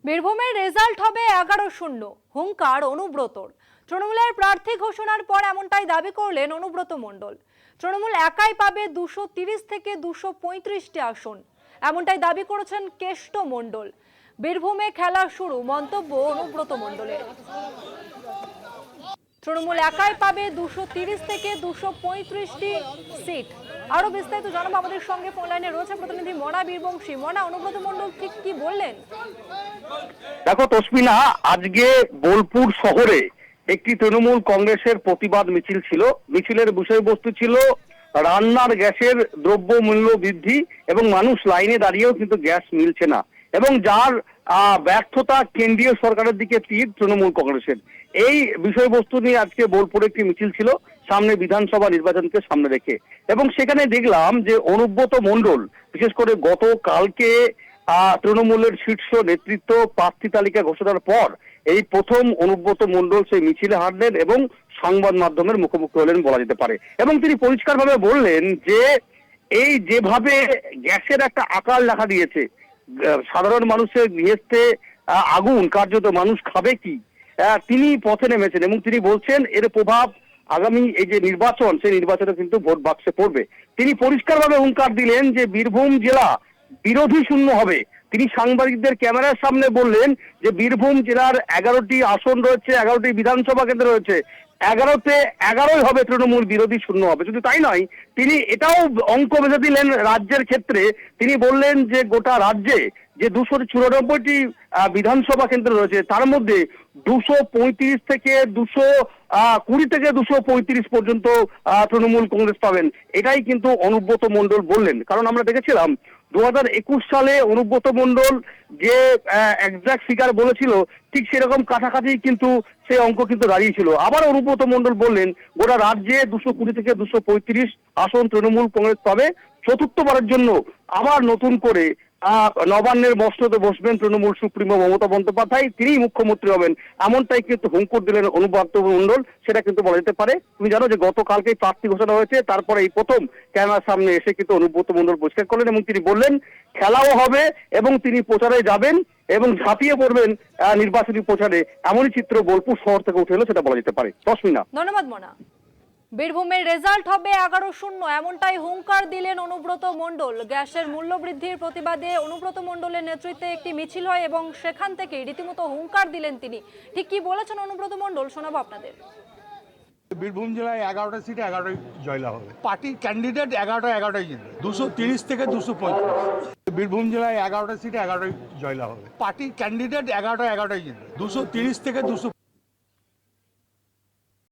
বীরভূমের রেজাল্ট হবে 11-0, হুঙ্কার অনুব্রতর। তৃণমূলের প্রার্থী ঘোষণার পর এমনটাই দাবি করলেন অনুব্রত মণ্ডল। তৃণমূল একাই পাবে 230 থেকে 235টি আসন, এমনটাই দাবি করেছেন কেষ্ট মণ্ডল। বীরভূমে খেলা শুরু, মন্তব্য অনুব্রত মণ্ডলের। তৃণমূল একাই পাবে 230 থেকে 235টি সিট। আরো বিস্তারিত জানাবো, আমাদের সঙ্গে ফোন লাইনে রয়েছে প্রতিনিধি মনা বীরবংশী। মনা, অনুব্রত মণ্ডল ঠিক কি বললেন? দেখো তসমিনা, আজকে বোলপুর শহরে একটি তৃণমূল কংগ্রেসের প্রতিবাদ মিছিল ছিল। মিছিলের বিষয়বস্তু ছিল রান্নার গ্যাসের দ্রব্য মূল্য বৃদ্ধি এবং মানুষ লাইনে দাঁড়িয়েও কিন্তু গ্যাস মিলছে না, এবং যার ব্যর্থতা কেন্দ্রীয় সরকারের দিকে তীর তৃণমূল কংগ্রেসের। এই বিষয়বস্তু নিয়ে আজকে বোলপুরে একটি মিছিল ছিল সামনে বিধানসভা নির্বাচনকে সামনে রেখে, এবং সেখানে দেখলাম যে অনুব্রত মণ্ডল বিশেষ করে গতকালকে তৃণমূলের শীর্ষ নেতৃত্ব প্রার্থী তালিকা ঘোষণার পর এই প্রথম অনুব্রত মণ্ডল সেই মিছিলে হাঁটলেন এবং সংবাদ মাধ্যমের মুখোমুখি হলেন বলা যেতে পারে। এবং তিনি পরিষ্কারভাবে বললেন যে এই যেভাবে গ্যাসের একটা আকাল দেখা দিয়েছে, সাধারণ মানুষের গৃহস্থে আগুন, কার্যত মানুষ খাবে কি, তিনি পথে নেমেছেন এবং তিনি বলছেন এর প্রভাব আগামী এই যে নির্বাচন, সেই নির্বাচনে কিন্তু ভোট বাক্সে পড়বে। তিনি পরিষ্কারভাবে হুঙ্কার দিলেন যে বীরভূম জেলা বিরোধী শূন্য হবে। তিনি সাংবাদিকদের ক্যামেরার সামনে বললেন যে বীরভূম জেলার 11টি আসন রয়েছে, 11টি বিধানসভা কেন্দ্র রয়েছে, 11তে 11ই হবে তৃণমূল বিরোধী শূন্য হবে। শুধু তাই নয়, তিনি এটাও অঙ্ক বেঁধে দিলেন রাজ্যের ক্ষেত্রে। তিনি বললেন যে গোটা রাজ্যে যে 294টি বিধানসভা কেন্দ্র রয়েছে, তার মধ্যে 235 থেকে 220 থেকে 235 পর্যন্ত তৃণমূল কংগ্রেস পাবেন। এটাই কিন্তু অনুব্রত মণ্ডল বললেন। কারণ আমরা দেখেছিলাম 2021 সালে অনুব্রত মণ্ডল যে এক্সাক্ট ফিগার বলেছিল, ঠিক সেরকম কাছাকাছি কিন্তু সেই অঙ্ক কিন্তু দাঁড়িয়েছিল। আবার অনুব্রত মণ্ডল বললেন গোটা রাজ্যে 220 থেকে 235 আসন তৃণমূল কংগ্রেস পাবে। চতুর্থবারের জন্য আবার নতুন করে নবান্নের মস্ততে বসবেন তৃণমূল সুপ্রিমো মমতা বন্দ্যোপাধ্যায়, তিনিই মুখ্যমন্ত্রী হবেন, এমনটাই কিন্তু হুঙ্কার দিলেন অনুব্রত মণ্ডল। সেটা কিন্তু বলা যেতে পারে। তুমি জানো যে গতকালকেই প্রার্থী ঘোষণা হয়েছে, তারপরে এই প্রথম ক্যামেরার সামনে এসে কিন্তু অনুব্রত মণ্ডল পরিষ্কার করলেন এবং তিনি বললেন খেলাও হবে এবং তিনি প্রচারে যাবেন এবং ঝাঁপিয়ে পড়বেন নির্বাচনী প্রচারে। এমনই চিত্র বোলপুর শহর থেকে উঠে এলো, সেটা বলা যেতে পারে। তসমিনা, ধন্যবাদ মনা। বীরভূমের রেজাল্ট হবে 11-0, এমনটাই হুঙ্কার দিলেন অনুব্রত মণ্ডল। গ্যাসের মূল্য বৃদ্ধির প্রতিবাদে অনুব্রত মণ্ডলের নেতৃত্বে একটি মিছিল হয় এবং সেখান থেকে রীতিমতো হুঙ্কার দিলেন তিনি। ঠিক কি বলেছেন অনুব্রত মণ্ডল শোনাবো আপনাদের। বীরভূম জেলায় 11টা সিটে 11টাই জয়লাভ হবে। পার্টির ক্যান্ডিডেট 11টাই জিতবে, 230 থেকে 235। বীরভূম জেলায় 11টা সিটে 11টাই জয়লাভ হবে। পার্টির ক্যান্ডিডেট 11টাই জিতবে, 230 থেকে 200।